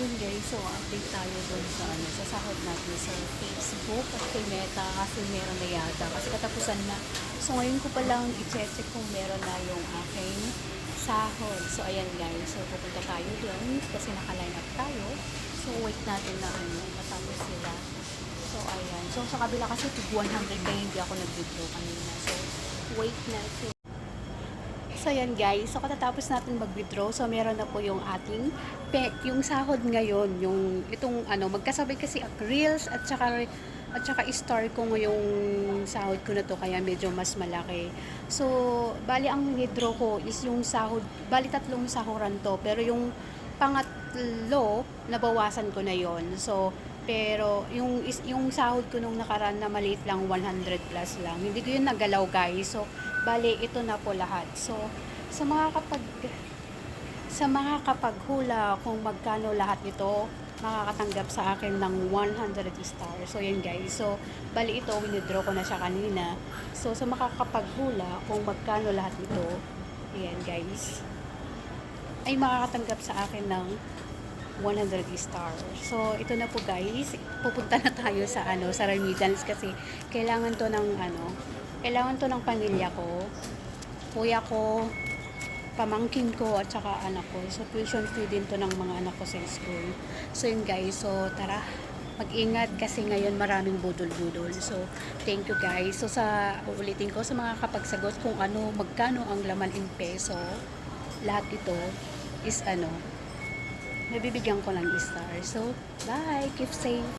yun guys, so update tayo doon sa, sa sahod natin sa Facebook at kay Meta kasi meron na yata kasi katapusan na. So ngayon ko palang i-check kung meron na yung aking sahod. So ayan guys, so pupunta tayo doon kasi naka-line up tayo. So wait natin na matapos sila. So ayan, so sa kabila kasi tig 100 kaya hindi ako nag-withdraw kanina. So wait natin. So, yan guys. So, katatapos natin mag-withdraw. So, meron na po yung ating yung sahod ngayon. Yung, itong, magkasabay kasi Reels at saka star ko yung sahod ko na to. Kaya medyo mas malaki. So, bali ang withdraw ko is yung sahod. Bali tatlong sahuran to. Pero yung pangatlo, nabawasan ko na yon. So, pero yung sahod ko nung nakaraan na maliit lang 100 plus lang. Hindi ko yun nagalaw guys. So, bali ito na po lahat. So, sa mga kapaghula kung magkano lahat nito, makakatanggap sa akin ng 100 star. So, yan guys. So, bali ito, winidraw ko na siya kanina. So, sa makakapaghula kung magkano lahat nito, yan guys, ay makakatanggap sa akin ng 100 star. So, ito na po guys. Pupunta na tayo sa sa remittance kasi kailangan to ng pamilya ko, kuya ko, pamangkin ko at saka anak ko. So, tuition fee din to ng mga anak ko sa school. So, yun guys. So, tara, mag-ingat kasi ngayon maraming budol-budol. So, thank you guys. So, uulitin ko sa mga kapagsagot kung magkano ang laman in peso. Lahat ito is mabibigyan ko ng star. So, bye! Keep safe!